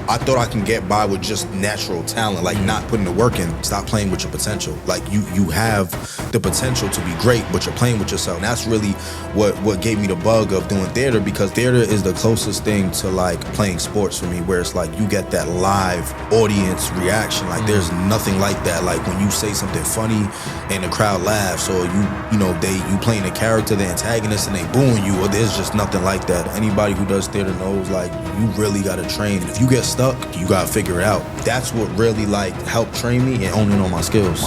I thought I can get by with just natural talent, like not putting the work in. Stop playing with your potential. Like you have the potential to be great, but you're playing with yourself. And that's really what gave me the bug of doing theater, because theater is the closest thing to like playing sports for me, where it's like you get that live audience reaction. Like there's nothing like that. Like when you say something funny and the crowd laughs, or you playing a character, the antagonist, and they booing you, or there's just nothing like that. Anybody who does theater knows like you really gotta train. If you get stuck, you gotta figure it out. That's what really like helped train me and hone in on my skills.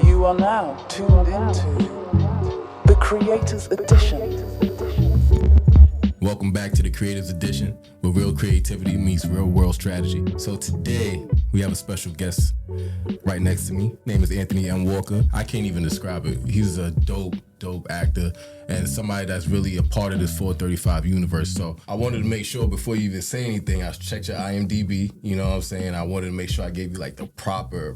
You are now tuned into the Creators Edition. Welcome back to the Creators Edition, where real creativity meets real world strategy. So today, we have a special guest right next to me. Name is Anthony M. Walker. I can't even describe it. He's a dope actor and somebody that's really a part of this 435 universe. So I wanted to make sure before you even say anything, I checked your IMDb, you know what I'm saying? I wanted to make sure I gave you like the proper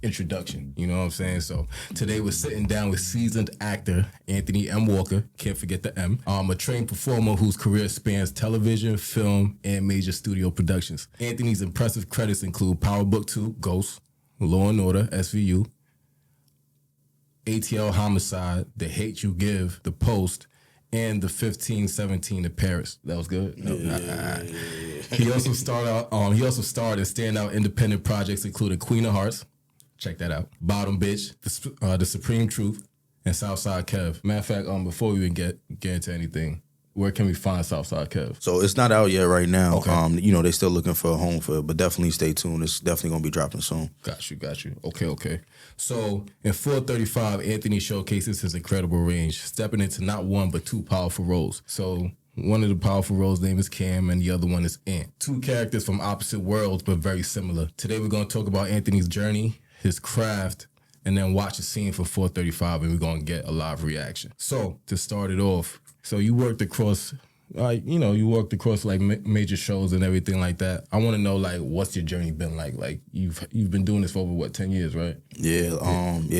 introduction, you know what I'm saying? So today we're sitting down with seasoned actor Anthony M. Walker, can't forget the M, a trained performer whose career spans television, film, and major studio productions. Anthony's impressive credits include Power Book 2, Ghost, Law & Order, SVU, ATL Homicide, The Hate U Give, The Post, and the 1517 in Paris. That was good. Yeah. He also starred in standout independent projects including Queen of Hearts. Check that out. Bottom Bitch, The Supreme Truth, and Southside Kev. Matter of fact, before we even get into anything, where can we find Southside Kev? So it's not out yet right now. Okay. They're still looking for a home for it, but definitely stay tuned. It's definitely gonna be dropping soon. Got you. Okay. So in 435, Anthony showcases his incredible range, stepping into not one but two powerful roles. So one of the powerful roles' name is Cam, and the other one is Ant. Two characters from opposite worlds, but very similar. Today we're gonna talk about Anthony's journey, his craft, and then watch a scene for 435, and we're gonna get a live reaction. So to start it off, so you worked across, like major shows and everything like that. I want to know, like, what's your journey been like? Like, you've been doing this for over 10 years, right? Yeah,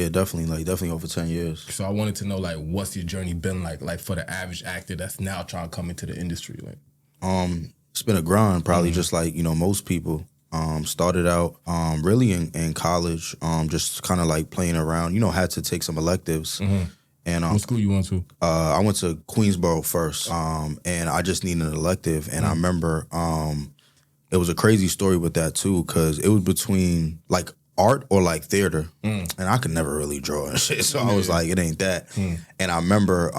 definitely over 10 years. So I wanted to know, like, what's your journey been like for the average actor that's now trying to come into the industry, like? It's been a grind, probably just like most people. Started out really in college, just kind of like playing around. Had to take some electives. Mm-hmm. And what school you went to? I went to Queensboro first, and I just needed an elective. And I remember it was a crazy story with that too, because it was between like art or like theater, and I could never really draw and shit. So I was like, it ain't that. And I remember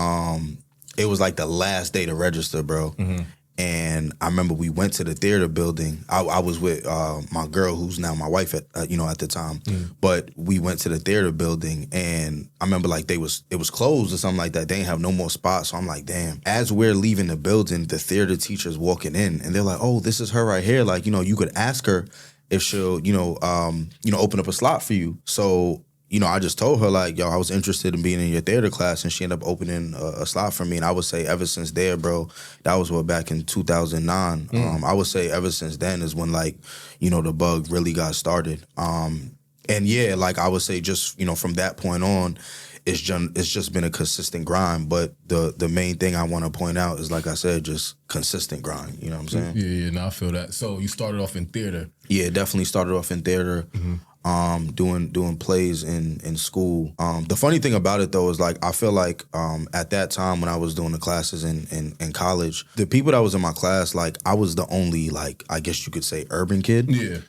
it was like the last day to register, bro. Mm-hmm. And I remember we went to the theater building. I was with my girl, who's now my wife at the time. But we went to the theater building, and I remember like it was closed or something like that. They didn't have no more spots. So I'm like, damn. As we're leaving the building, the theater teacher's walking in, and they're like, oh, this is her right here. Like, you could ask her if she'll, open up a slot for you. So I just told her, like, yo, I was interested in being in your theater class, and she ended up opening a slot for me. And I would say ever since there, bro, that was back in 2009. I would say ever since then is when, like, the bug really got started. And yeah, like I would say just, from that point on, it's just been a consistent grind. But the main thing I want to point out is, like I said, just consistent grind. You know what I'm saying? Yeah, no, I feel that. So you started off in theater. Yeah, definitely started off in theater. Mm-hmm. Doing plays in school. The funny thing about it though is like I feel like at that time when I was doing the classes in college, the people that was in my class, like I was the only, like, I guess you could say, urban kid. Yeah.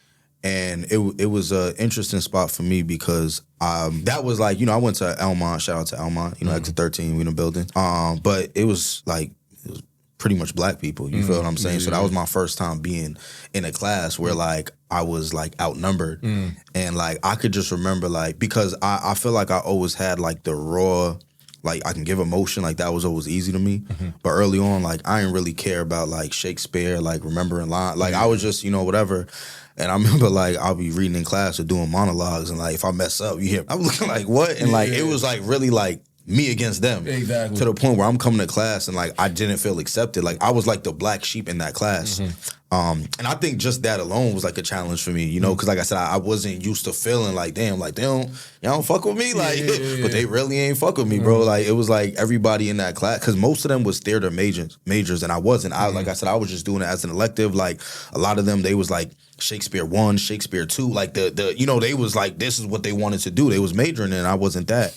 And it was an interesting spot for me because that was like, I went to Elmont, shout out to Elmont, Exit 13, we in the building. But it was pretty much black people, you feel what I'm saying? Yeah. So that was my first time being in a class where like I was like outnumbered. And like I could just remember like, because I feel like I always had like the raw, like I can give emotion, like that was always easy to me. But early on, like I didn't really care about like Shakespeare, like remembering lines. Like I was just, whatever. And I remember like I'll be reading in class or doing monologues, and like if I mess up, you hear I'm looking like what? And like it was like really like me against them. Exactly. To the point where I'm coming to class and like I didn't feel accepted. Like I was like the black sheep in that class. And I think just that alone was like a challenge for me, you know, because like I said, I wasn't used to feeling like, damn, like y'all don't fuck with me, like, but they really ain't fuck with me, bro. Like it was like everybody in that class, because most of them was theater majors, and I wasn't. Like I said, I was just doing it as an elective. Like a lot of them, they was like Shakespeare 1, Shakespeare 2, like the you know, they was like this is what they wanted to do. They was majoring, and I wasn't that.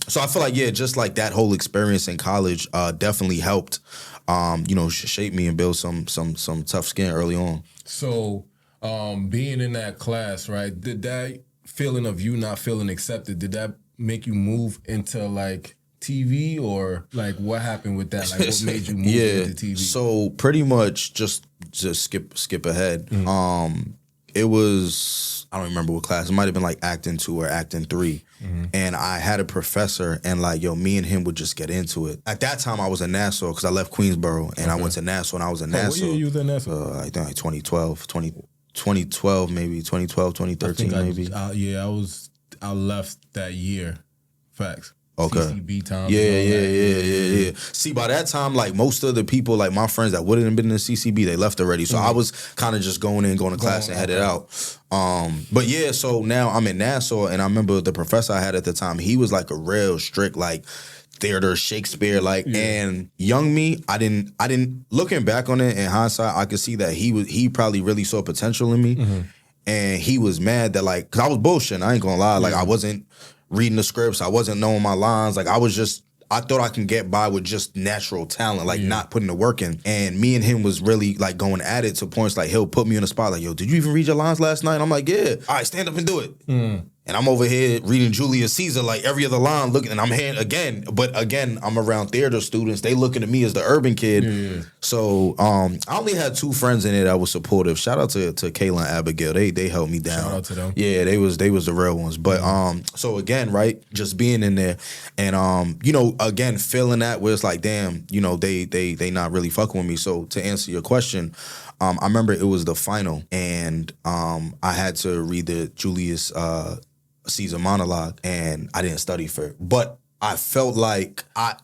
So I feel like just like that whole experience in college definitely helped. You know, shape me and build some tough skin early on. So, being in that class, right? Did that feeling of you not feeling accepted? Did that make you move into like TV, or like what happened with that? Like what made you move into TV? So pretty much just skip ahead. It was, I don't remember what class. It might have been like acting 2 or acting 3. And I had a professor, and like, me and him would just get into it. At that time, I was in Nassau because I left Queensboro, and I went to Nassau, and I was in Nassau. What year you was in Nassau? I think like 2012, maybe 2013, maybe. I left that year. Facts. Okay. CCB time. Yeah. See, by that time, like most of the people, like my friends that wouldn't have been in the CCB, they left already. So I was kind of just going to class and headed out. But yeah, so now I'm in Nassau, and I remember the professor I had at the time, he was like a real strict, like theater, Shakespeare, like, and young me, I didn't, looking back on it in hindsight, I could see that he probably really saw potential in me. And he was mad that like, cause I was bullshitting, I ain't gonna lie. Like I wasn't reading the scripts, I wasn't knowing my lines. Like I thought I can get by with just natural talent, like not putting the work in. And me and him was really like going at it to points like he'll put me on the spot like, yo, did you even read your lines last night? I'm like, yeah. All right, stand up and do it. And I'm over here reading Julius Caesar, like every other line looking, and I'm here again. But again, I'm around theater students. They looking at me as the urban kid. So I only had 2 friends in it that was supportive. Shout out to Kayla and Abigail. They held me down. Shout out to them. Yeah, they was the real ones. But so again, right, just being in there and you know, again, feeling that where it's like, damn, you know, they not really fucking with me. So to answer your question, I remember it was the final, and I had to read the Julius Caesar monologue, and I didn't study for it. But I felt like I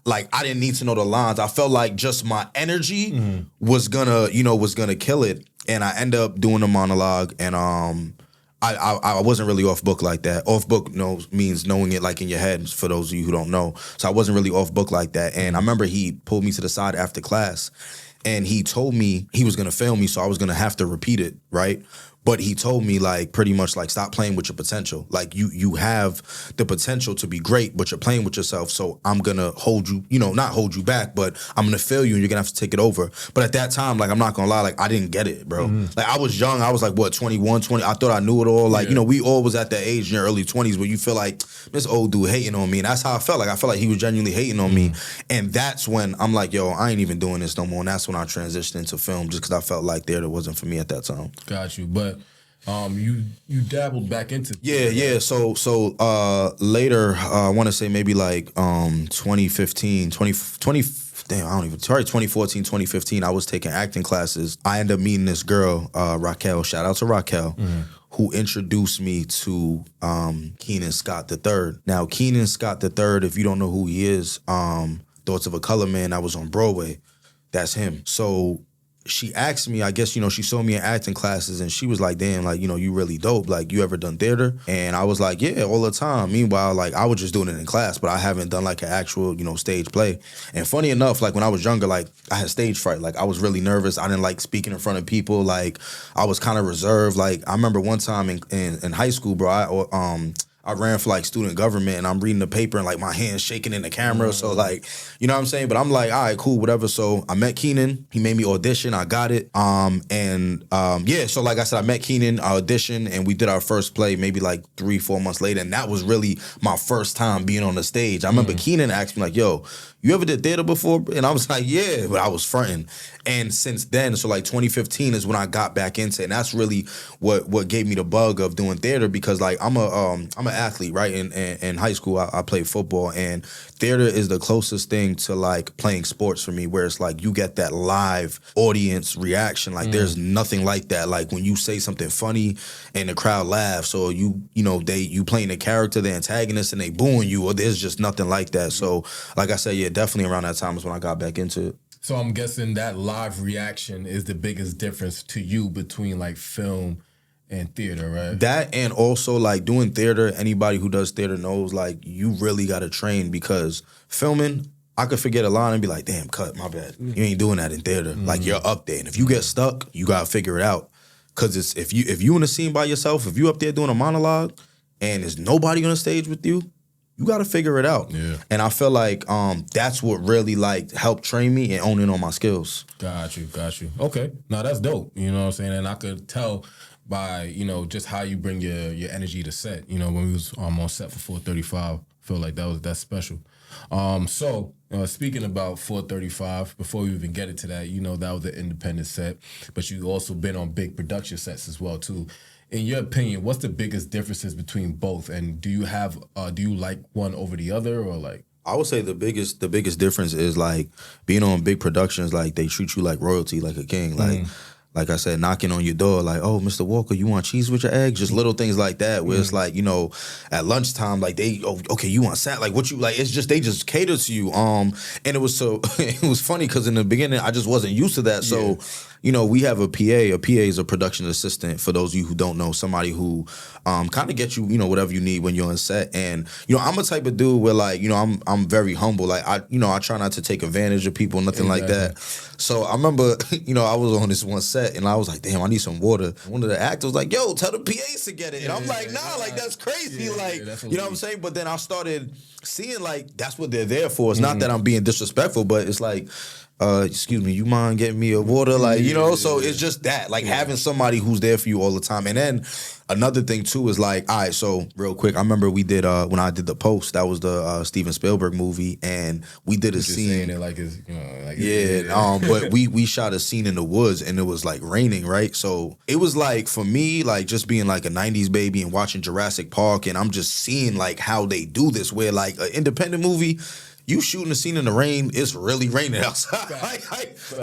didn't need to know the lines. I felt like just my energy was gonna kill it. And I end up doing the monologue, and I wasn't really off book like that. Off book means knowing it like in your head, for those of you who don't know. So I wasn't really off book like that. And I remember he pulled me to the side after class, and he told me he was gonna fail me, so I was gonna have to repeat it, right? But he told me like pretty much like stop playing with your potential. Like you have the potential to be great, but you're playing with yourself. So I'm gonna hold you, not hold you back, but I'm gonna fail you and you're gonna have to take it over. But at that time, like I'm not gonna lie, like I didn't get it, bro. Like I was young, I was like 21, 20. I thought I knew it all. Like, we all was at that age in your early 20s where you feel like this old dude hating on me. And that's how I felt. Like I felt like he was genuinely hating on me. And that's when I'm like, yo, I ain't even doing this no more. And that's when I transitioned into film, just because I felt like theater wasn't for me at that time. Got you. But you dabbled back into yeah. So later, I want to say maybe like 2014, 2015, I was taking acting classes. I ended up meeting this girl, Raquel. Shout out to Raquel, who introduced me to Keenan Scott III. Now, Keenan Scott III, if you don't know who he is, Thoughts of a Color Man, that was on Broadway. That's him. So she asked me, I guess, she saw me in acting classes, and she was like, damn, like, you really dope. Like, you ever done theater? And I was like, yeah, all the time. Meanwhile, like, I was just doing it in class, but I haven't done like an actual, stage play. And funny enough, like when I was younger, like I had stage fright. Like I was really nervous. I didn't like speaking in front of people. Like I was kind of reserved. Like I remember one time in high school, bro, I ran for like student government, and I'm reading the paper and like my hands shaking in the camera. So like, you know what I'm saying? But I'm like, all right, cool, whatever. So I met Keenan. He made me audition. I got it. So like I said, I met Keenan, I auditioned, and we did our first play maybe like 3-4 months later. And that was really my first time being on the stage. I remember Keenan asked me like, yo, you ever did theater before? And I was like, yeah, but I was fronting. And since then, so like 2015 is when I got back into it. And that's really what gave me the bug of doing theater, because like I'm an athlete, right? In high school, I played football, and theater is the closest thing to like playing sports for me, where it's like you get that live audience reaction. Like there's nothing like that. Like when you say something funny and the crowd laughs, or you playing a character, the antagonist, and they booing you, or there's just nothing like that. So like I said, yeah, definitely around that time is when I got back into it. So I'm guessing that live reaction is the biggest difference to you between like film and theater, right? That, and also like doing theater, anybody who does theater knows like you really got to train, because filming, I could forget a line and be like, damn, cut, my bad. You ain't doing that in theater. Like you're up there. And if you get stuck, you got to figure it out. Because it's if you in a scene by yourself, if you up there doing a monologue and there's nobody on the stage with you, you got to figure it out. Yeah. And I feel like that's what really like helped train me and hone in on my skills. Got you. Okay. No, that's dope. You know what I'm saying? And I could tell by, just how you bring your energy to set. When we was on set for 435, I feel like that's special. So speaking about 435, before we even get into that, that was an independent set, but you also been on big production sets as well too. In your opinion, what's the biggest differences between both? And do you like one over the other, or like? I would say the biggest difference is like being on big productions, like they treat you like royalty, like a king. Like I said, knocking on your door, like, oh, Mr. Walker, you want cheese with your eggs? Just little things like that, where it's like, at lunchtime, like okay, you want salad? Like what you like? It's just they just cater to you. And it was it was funny because in the beginning I just wasn't used to that. So. We have a PA. A PA is a production assistant, for those of you who don't know, somebody who kind of gets you, whatever you need when you're on set. And, I'm a type of dude where, like, I'm very humble. Like, I try not to take advantage of people, nothing like that. So I remember, I was on this one set, and I was like, damn, I need some water. One of the actors was like, yo, tell the PAs to get it. And I'm like, nah, like, that's crazy. What I'm saying? But then I started seeing, like, that's what they're there for. It's not that I'm being disrespectful, but it's like, excuse me, you mind getting me a water? Like, so it's just that, like having somebody who's there for you all the time. And then another thing too is like, all right, so real quick, I remember we did, when I did The Post, that was the Steven Spielberg movie, and we did a scene. Saying it like it's, but we shot a scene in the woods, and it was like raining, right? So it was like, for me, like just being like a 90s baby and watching Jurassic Park, and I'm just seeing like how they do this, where like an independent movie, you shooting a scene in the rain, it's really raining outside.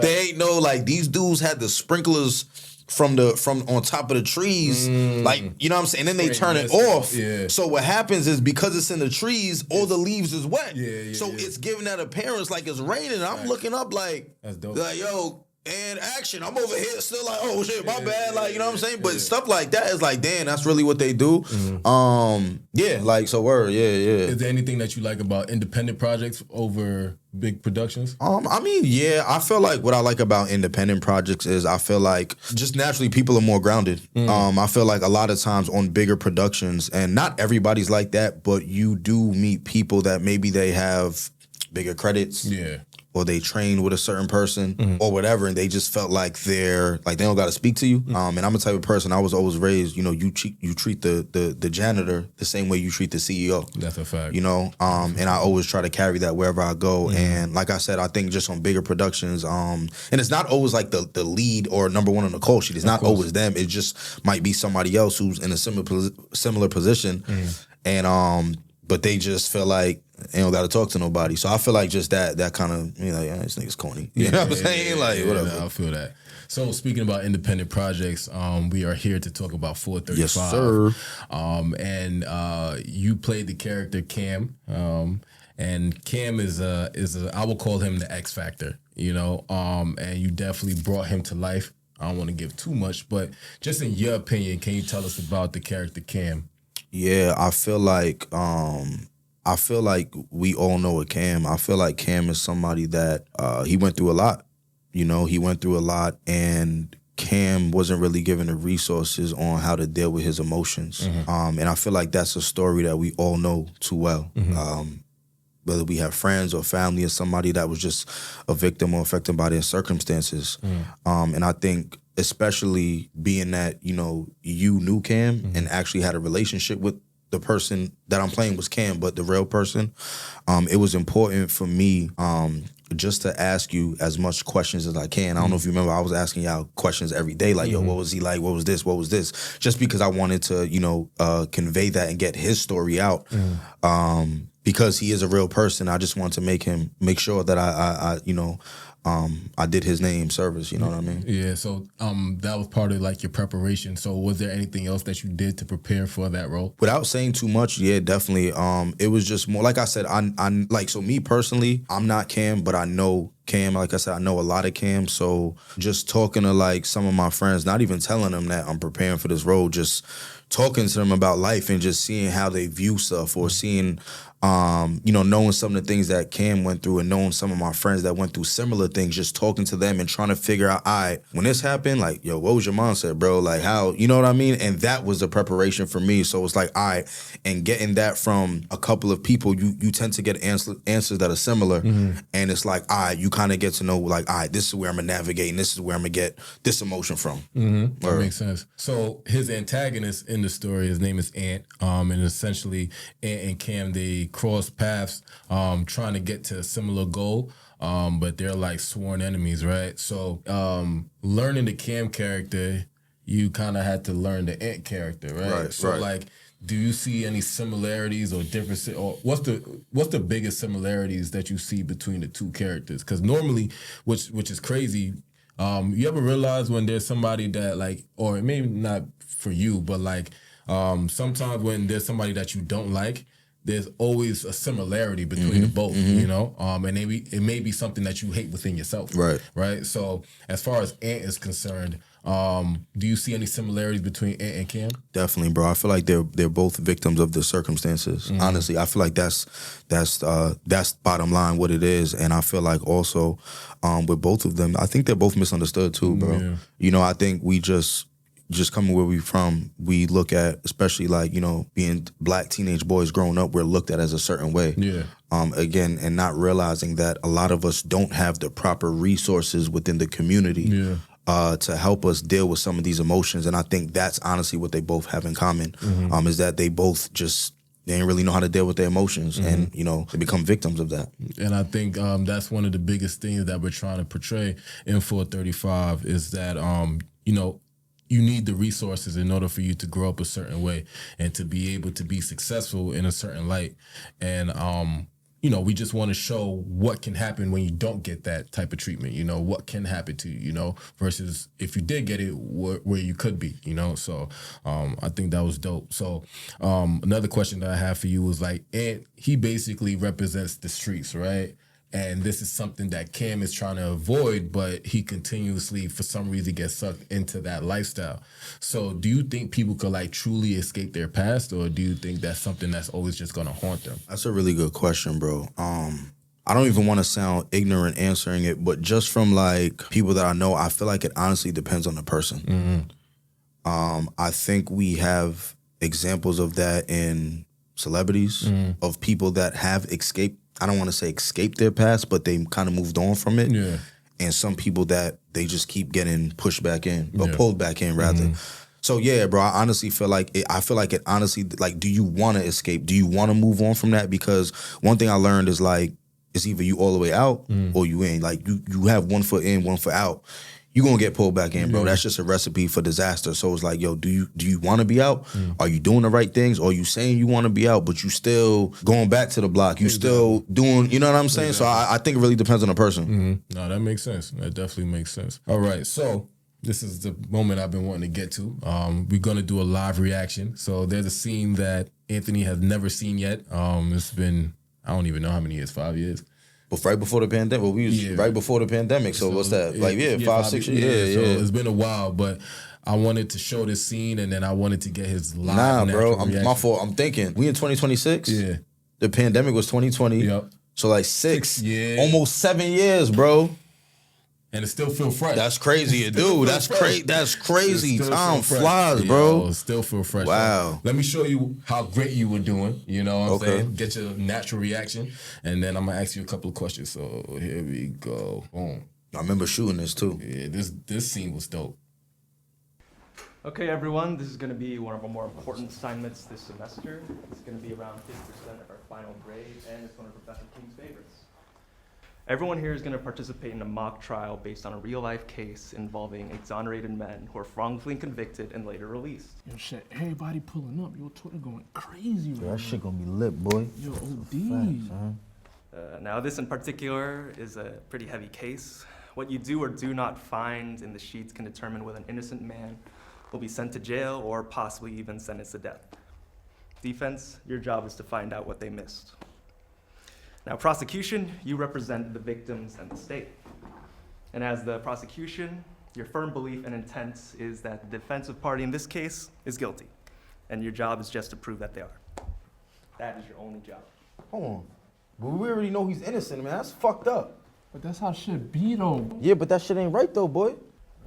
They ain't no, like, these dudes had the sprinklers from on top of the trees, like, you know what I'm saying? And then they turn it off. Yeah. So what happens is, because it's in the trees, all the leaves is wet. So it's giving that appearance like it's raining. I'm looking up like, that's dope. Like, yo, and action. I'm over here still like, oh shit, my bad. Like, you know what I'm saying? But stuff like that is like, damn, that's really what they do. Like, so word, yeah. Is there anything that you like about independent projects over big productions? I mean, yeah, I feel like what I like about independent projects is I feel like just naturally people are more grounded. I feel like a lot of times on bigger productions, and not everybody's like that, but you do meet people that maybe they have bigger credits. Yeah. Or they train with a certain person or whatever, and they just felt like they don't got to speak to you. And I'm the type of person, I was always raised, you treat the janitor the same way you treat the CEO. That's a fact. And I always try to carry that wherever I go. And like I said, I think just on bigger productions, and it's not always like the lead or number one on the call sheet. It's not always them. It just might be somebody else who's in a similar position. And but they just feel like they don't got to talk to nobody. So I feel like just that kind of, this nigga's corny. You know what I'm saying? Like, whatever. I feel that. So speaking about independent projects, we are here to talk about 435. Yes, sir. And you played the character Cam. And Cam is I will call him the X Factor, and you definitely brought him to life. I don't want to give too much, but just in your opinion, can you tell us about the character Cam? Yeah, I feel like we all know a Cam. I feel like Cam is somebody that he went through a lot. He went through a lot, and Cam wasn't really given the resources on how to deal with his emotions. And I feel like that's a story that we all know too well. Whether we have friends or family or somebody that was just a victim or affected by their circumstances. And I think especially being that, you knew Cam and actually had a relationship with the person that I'm playing was Cam, but the real person, it was important for me just to ask you as much questions as I can. I don't know if you remember, I was asking y'all questions every day, like, yo, what was he like? What was this? What was this? Just because I wanted to, convey that and get his story out. Because he is a real person, I just wanted to make sure that I did his name service. You know what I mean? Yeah. So that was part of like your preparation. So was there anything else that you did to prepare for that role? Without saying too much, yeah, definitely. It was just more like I said. So me personally, I'm not Cam, but I know Cam. Like I said, I know a lot of Cam. So just talking to like some of my friends, not even telling them that I'm preparing for this role, just talking to them about life and just seeing how they view stuff, or seeing, knowing some of the things that Cam went through, and knowing some of my friends that went through similar things, just talking to them and trying to figure out, all right, when this happened, like, yo, what was your mindset, bro? Like, how, you know what I mean? And that was the preparation for me. So it's like, all right, and getting that from a couple of people, you tend to get answers that are similar. And it's like, all right, you kind of get to know, like, all right, this is where I'm going to navigate, and this is where I'm going to get this emotion from. That makes sense. So his antagonist in the story, his name is Ant, and essentially Ant and Cam, they cross paths trying to get to a similar goal, but they're like sworn enemies, right? So learning the Cam character, you kind of had to learn the Ant character, right? So like, do you see any similarities or differences, or what's the biggest similarities that you see between the two characters? Because normally, which is crazy, you ever realize when there's somebody that like, or maybe not for you, but like sometimes when there's somebody that you don't like, there's always a similarity between the both, you know? And it may be something that you hate within yourself. Right? So as far as Ant is concerned, do you see any similarities between Ant and Cam? Definitely, bro. I feel like they're both victims of the circumstances. Honestly, I feel like that's bottom line what it is. And I feel like also with both of them, I think they're both misunderstood too, bro. Yeah. I think we just coming where we from, we look at, especially like, being black teenage boys growing up, we're looked at as a certain way. Yeah. Again, and not realizing that a lot of us don't have the proper resources within the community. Yeah. To help us deal with some of these emotions. And I think that's honestly what they both have in common, is that they both they didn't really know how to deal with their emotions, and, they become victims of that. And I think that's one of the biggest things that we're trying to portray in 435 is that, you need the resources in order for you to grow up a certain way and to be able to be successful in a certain light. And, we just want to show what can happen when you don't get that type of treatment, what can happen to you, versus if you did get it, where you could be, So I think that was dope. So another question that I have for you was like, Ant, he basically represents the streets, right? And this is something that Cam is trying to avoid, but he continuously, for some reason, gets sucked into that lifestyle. So do you think people could like truly escape their past, or do you think that's something that's always just going to haunt them? That's a really good question, bro. I don't even want to sound ignorant answering it, but just from like people that I know, I feel like it honestly depends on the person. I think we have examples of that in celebrities, of people that have escaped. I don't want to say escape their past, but they kind of moved on from it. Yeah. And some people that they just keep getting pushed back in, or pulled back in rather. So yeah, bro, I honestly feel like it honestly, like, do you want to escape? Do you want to move on from that? Because one thing I learned is like, it's either you all the way out or you in. Like you have one foot in, one foot out. You're going to get pulled back in, bro. That's just a recipe for disaster. So it's like, yo, do you want to be out? Are you doing the right things? Or are you saying you want to be out, but you still going back to the block? You still doing, you know what I'm saying? Exactly. So I think it really depends on the person. No, that makes sense. That definitely makes sense. All right, so this is the moment I've been wanting to get to. We're going to do a live reaction. So there's a scene that Anthony has never seen yet. It's been, I don't even know how many years, 5 years. But right before the pandemic, right before the pandemic. So what's that? Like, 5, 6 years. Yeah. So it's been a while, but I wanted to show this scene, and then I wanted to get his live. Nah, bro, my fault. I'm thinking we in 2026. Yeah, the pandemic was 2020. Yep. So like 6 years, almost 7 years, bro. And it still feel fresh. That's crazy, dude. That's crazy. That's crazy. Time flies, bro. Still feel fresh. Wow. Let me show you how great you were doing. You know what I'm saying? Get your natural reaction. And then I'm going to ask you a couple of questions. So here we go. Boom. I remember shooting this too. Yeah, this scene was dope. Okay, everyone, this is going to be one of our more important assignments this semester. It's going to be around 50% of our final grade, and it's one of Professor King's favorites. Everyone here is going to participate in a mock trial based on a real-life case involving exonerated men who are wrongfully convicted and later released. Yo, shit, everybody pulling up. Yo, Twitter going crazy right now. That shit gonna be lit, boy. Yo, OD. Now, this in particular is a pretty heavy case. What you do or do not find in the sheets can determine whether an innocent man will be sent to jail or possibly even sentenced to death. Defense, your job is to find out what they missed. Now, prosecution, you represent the victims and the state. And as the prosecution, your firm belief and intent is that the defensive party in this case is guilty, and your job is just to prove that they are. That is your only job. Hold on. But we already know he's innocent, man. That's fucked up. But that's how shit be, though. Yeah, but that shit ain't right though, boy.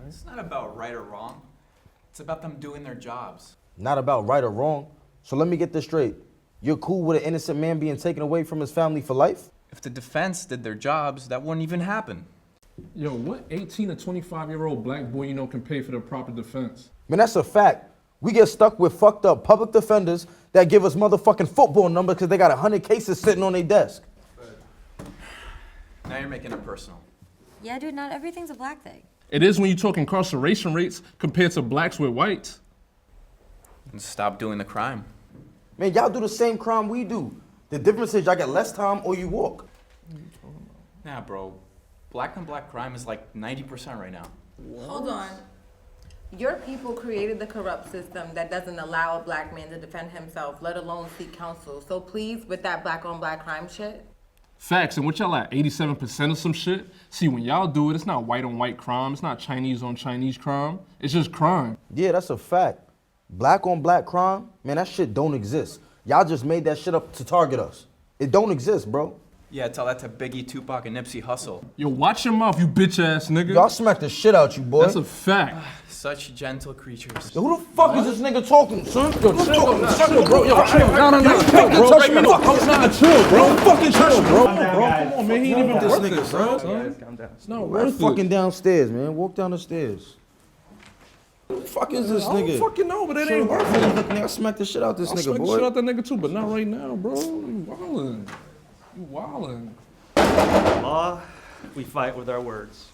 It's not about right or wrong. It's about them doing their jobs. Not about right or wrong. So let me get this straight. You're cool with an innocent man being taken away from his family for life? If the defense did their jobs, that wouldn't even happen. Yo, what 18 to 25-year-old black boy you know can pay for the proper defense? Man, that's a fact. We get stuck with fucked up public defenders that give us motherfucking football numbers because they got 100 cases sitting on their desk. Now you're making it personal. Yeah, dude, not everything's a black thing. It is when you talk incarceration rates compared to blacks with whites. And stop doing the crime. Man, y'all do the same crime we do. The difference is y'all get less time or you walk. Nah, bro. Black on black crime is like 90% right now. Hold on. Your people created the corrupt system that doesn't allow a black man to defend himself, let alone seek counsel. So please, with that black on black crime shit. Facts, and what y'all at, 87% of some shit? See, when y'all do it, it's not white on white crime, it's not Chinese on Chinese crime, it's just crime. Yeah, that's a fact. Black on black crime, man, that shit don't exist. Y'all just made that shit up to target us. It don't exist, bro. Yeah, tell that to Biggie, Tupac, and Nipsey Hussle. Yo, watch your mouth, you bitch ass nigga. Y'all smacked the shit out you, boy. That's a fact. Such gentle creatures. Yo, who the fuck is this nigga talking, son? Yo, Chill, bro. Yo, chill. No, chill, bro. Touch me. Nah, chill, bro. Fucking touch me, bro. Come on, man. He ain't even This worth nigga, it, bro. Guys, calm down. It's not Right worth fucking it. downstairs, man. Walk down the stairs. Who the fuck is this I nigga? don't fucking know, but it Chill, ain't bro. worth it. Nigga, I smacked the shit out this I'll nigga, smack the boy. shit out that nigga too, but not right now, bro. You wildin'. You wildin'. Law, we fight with our words.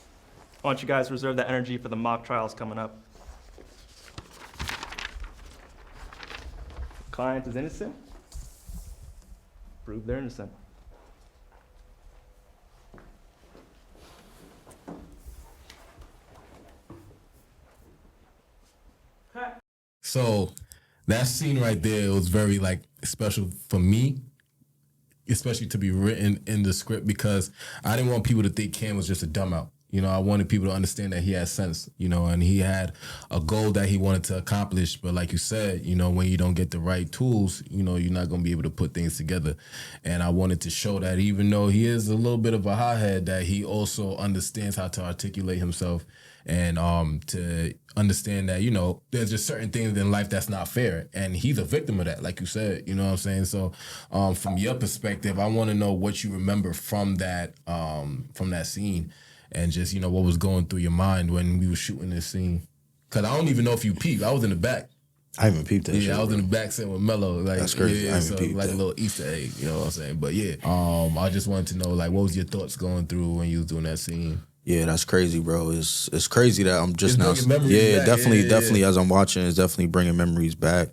I want you guys to reserve that energy for the mock trials coming up. Client is innocent. Prove they're innocent. So that scene right there was very like special for me, especially to be written in the script because I didn't want people to think Cam was just a dumb out. You know, I wanted people to understand that he had sense, you know, and he had a goal that he wanted to accomplish. But like you said, you know, when you don't get the right tools, you know, you're not going to be able to put things together. And I wanted to show that even though he is a little bit of a hothead, that he also understands how to articulate himself and to understand that, you know, there's just certain things in life that's not fair. And he's a victim of that, like you said, you know what I'm saying? So from your perspective, I want to know what you remember from that scene. And just, you know, what was going through your mind when we were shooting this scene. Because I don't even know if you peeped. I was in the back. I haven't peeped that shit. Yeah, I was in the back sitting with Mello. Like, That's crazy. Yeah, I haven't so peeped like that. a little Easter egg, you know what I'm saying? But yeah, I just wanted to know, like, what was your thoughts going through when you was doing that scene? Yeah, that's crazy, bro. It's crazy that I'm just It's now. bringing memories Yeah, back. definitely, Yeah. definitely. As I'm watching, it's definitely bringing memories back.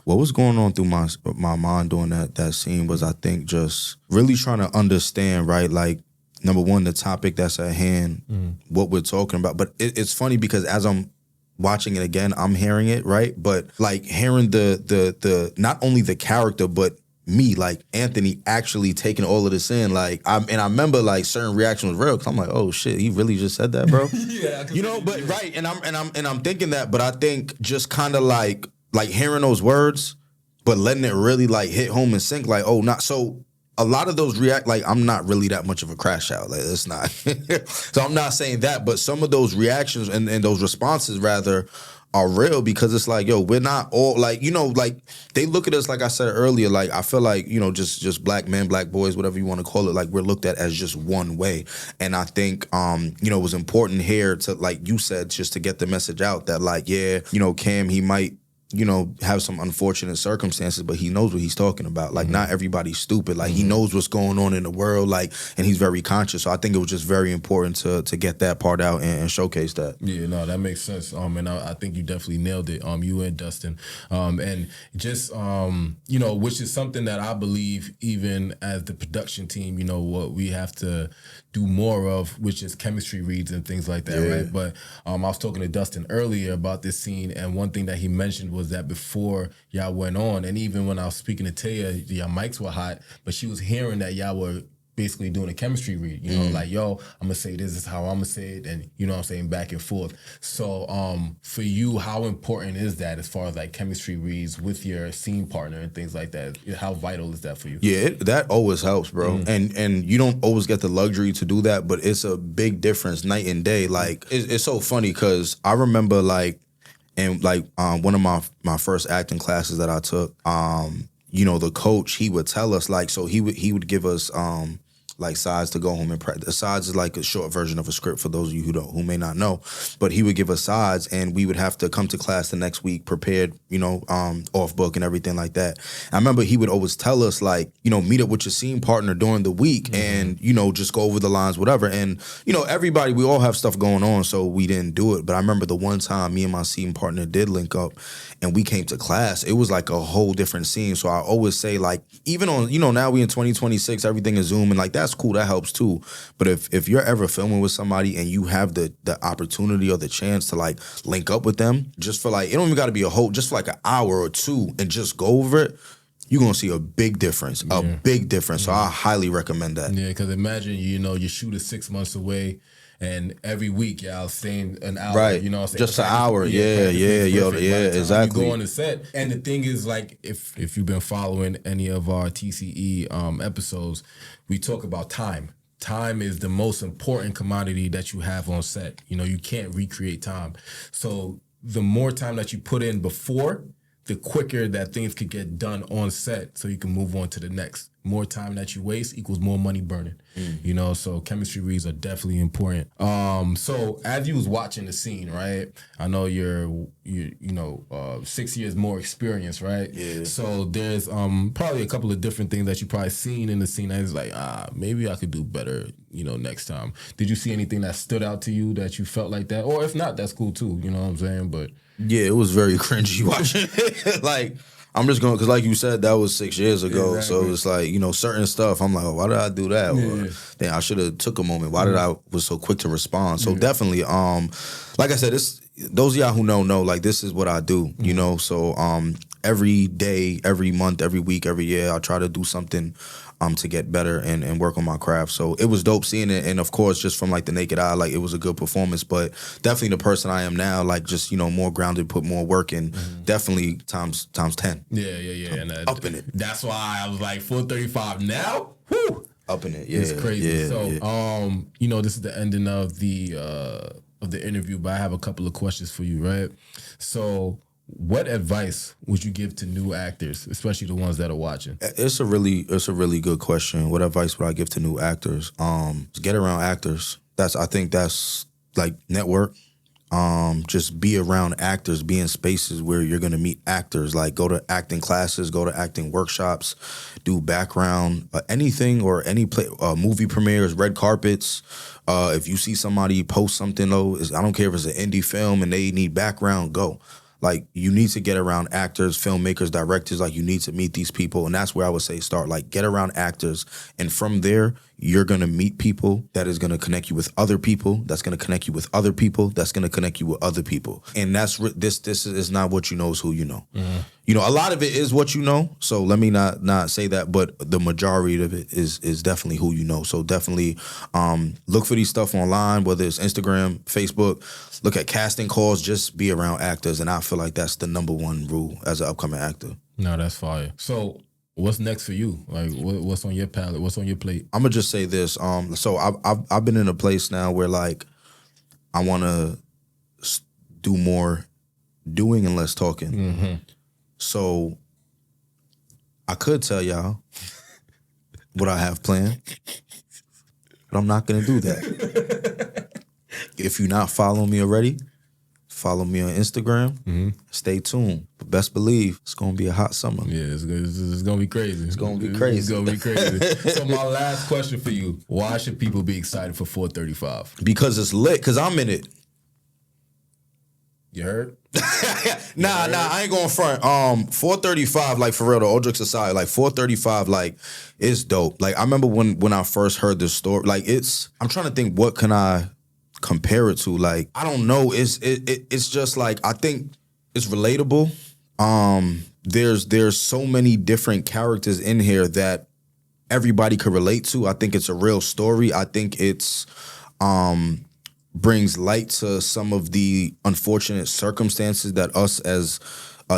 What was going on through my mind during that scene was, I think, just really trying to understand, right? Like, number one, the topic that's at hand, what we're talking about. But it's funny because as I'm watching it again, I'm hearing it, right? But like hearing the not only the character, but me, like Anthony, actually taking all of this in, like I remember like certain reactions was real because I'm like, oh shit, he really just said that, bro. Yeah, you know, but right, and I'm thinking that, but I think just kind of like hearing those words, but letting it really like hit home and sink, like, oh, not so. A lot of those like I'm not really that much of a crash out, like it's not. So I'm not saying that, but some of those reactions and those responses rather, are real because it's like, yo, we're not all like, like they look at us, like I said earlier, like I feel like, just black men, black boys, whatever you want to call it, like we're looked at as just one way. And I think, it was important here to, like you said, just to get the message out that like, yeah, Cam, he might, have some unfortunate circumstances, but he knows what he's talking about. Like, not everybody's stupid. Like, he knows what's going on in the world, like, and he's very conscious. So I think it was just very important to get that part out and showcase that. Yeah, no, that makes sense. And I think you definitely nailed it. You and Dustin. And just, which is something that I believe even as the production team, what we have to do more of, which is chemistry reads and things like that, right? But I was talking to Dustin earlier about this scene, and one thing that he mentioned was that before y'all went on, and even when I was speaking to Taya, y'all mics were hot, but she was hearing that y'all were basically doing a chemistry read, like, yo, I'm gonna say this is how I'm gonna say it, and what I'm saying, back and forth. So for you, how important is that as far as like chemistry reads with your scene partner and things like that? How vital is that for you? Yeah, that always helps, bro. And you don't always get the luxury to do that, but it's a big difference night and day. Like, it's so funny because I remember like, and like one of my first acting classes that I took, the coach, he would tell us like, so he would give us like sides to go home and practice. Sides is like a short version of a script for those of you who may not know. But he would give us sides, and we would have to come to class the next week prepared, off book and everything like that. I remember he would always tell us like, meet up with your scene partner during the week and, just go over the lines, whatever. And, everybody, we all have stuff going on, so we didn't do it. But I remember the one time me and my scene partner did link up and we came to class, it was like a whole different scene. So I always say like, even on, now we in 2026, everything is Zoom, and like that's cool, that helps too. But if you're ever filming with somebody and you have the opportunity or the chance to like link up with them, just for like, it don't even got to be a whole, just for like an hour or two and just go over it, you're going to see a big difference, big difference. So I highly recommend that. Yeah, because imagine, your shoot is 6 months away, and every week y'all staying an hour, right? Just an hour, exactly. You go on the set, and the thing is, like, if you've been following any of our TCE episodes, we talk about time. Time is the most important commodity that you have on set. You can't recreate time. So the more time that you put in before, the quicker that things could get done on set, so you can move on to the next. More time that you waste equals more money burning. So chemistry reads are definitely important. So as you was watching the scene, right? I know you're 6 years more experience, right? Yeah. So there's probably a couple of different things that you probably seen in the scene that is like, maybe I could do better, next time. Did you see anything that stood out to you that you felt like that? Or if not, that's cool too. You know what I'm saying? But yeah, it was very cringy watching it. Like, I'm just going, because like you said, that was 6 years ago. Exactly. So it's like, certain stuff, I'm like, why did I do that? Or then I should have took a moment. Why did I was so quick to respond? So definitely, like I said, those of y'all who know, like, this is what I do, So every day, every month, every week, every year, I try to do something to get better and work on my craft. So it was dope seeing it. And of course, just from like the naked eye, like it was a good performance, but definitely the person I am now, like just, more grounded, put more work in, definitely times 10. Yeah. And up in it. That's why I was like 435 now. Whew. Up in it. Yeah. It's crazy. Yeah, so, this is the ending of the interview, but I have a couple of questions for you, right? So, what advice would you give to new actors, especially the ones that are watching? It's a really good question. What advice would I give to new actors? Get around actors. I think that's like network. Just be around actors, be in spaces where you're gonna meet actors. Like go to acting classes, go to acting workshops, do background, anything or any movie premieres, red carpets. If you see somebody post something though, I don't care if it's an indie film and they need background, go. Like, you need to get around actors, filmmakers, directors. Like, you need to meet these people. And that's where I would say start. Like, get around actors. And from there, you're going to meet people that is going to connect you with other people. That's going to connect you with other people. That's going to connect you with other people. And that's this is not what you know, is who you know. Mm-hmm. A lot of it is what you know. So let me not say that. But the majority of it is definitely who you know. So definitely look for these stuff online, whether it's Instagram, Facebook. Look at casting calls. Just be around actors. And I feel like that's the number one rule as an upcoming actor. No, that's fire. So what's next for you? Like, what's on your palette? What's on your plate? I'm gonna just say this. So I've been in a place now where like I want to do more doing and less talking. So I could tell y'all what I have planned, but I'm not gonna do that. If you're not following me already, follow me on Instagram. Stay tuned. But best believe it's gonna be a hot summer. Yeah, it's gonna be crazy. It's gonna be crazy. It's gonna be crazy. So my last question for you: why should people be excited for 435? Because it's lit. Because I'm in it. You heard? Nah, I ain't going front. 435, like for real, though, all jokes aside, like 435, like it's dope. Like I remember when I first heard this story, like I'm trying to think what can I compare it to. Like I don't know. It's just like I think it's relatable. There's so many different characters in here that everybody could relate to. I think it's a real story. I think it's brings light to some of the unfortunate circumstances that us as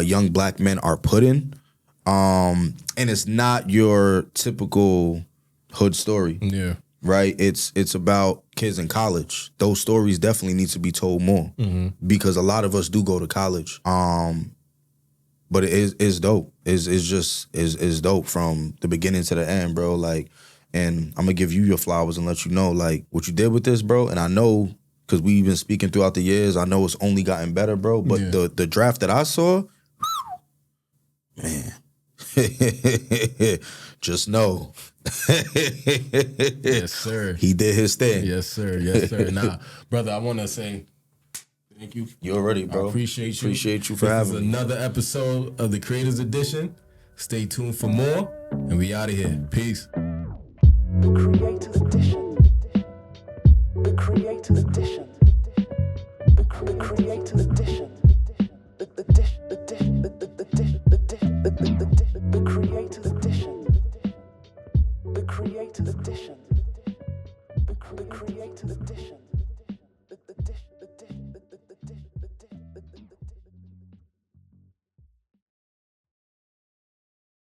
young black men are put in. And it's not your typical hood story. Yeah. Right? It's about kids in college. Those stories definitely need to be told more because a lot of us do go to college. But it's dope. It's dope from the beginning to the end, bro. Like, and I'm gonna give you your flowers and let you know, like, what you did with this, bro. And I know, because we've been speaking throughout the years, I know it's only gotten better, bro. But the draft that I saw, man, just know. Yes, sir. He did his thing. Yes, sir. Yes, sir. Nah, brother, I want to say thank you. You already, bro. I appreciate you. Appreciate you for having me. This is another episode of the Creators Edition. Stay tuned for more, and we out of here. Peace. The Creators Edition. The Creators Edition. The Creators Edition.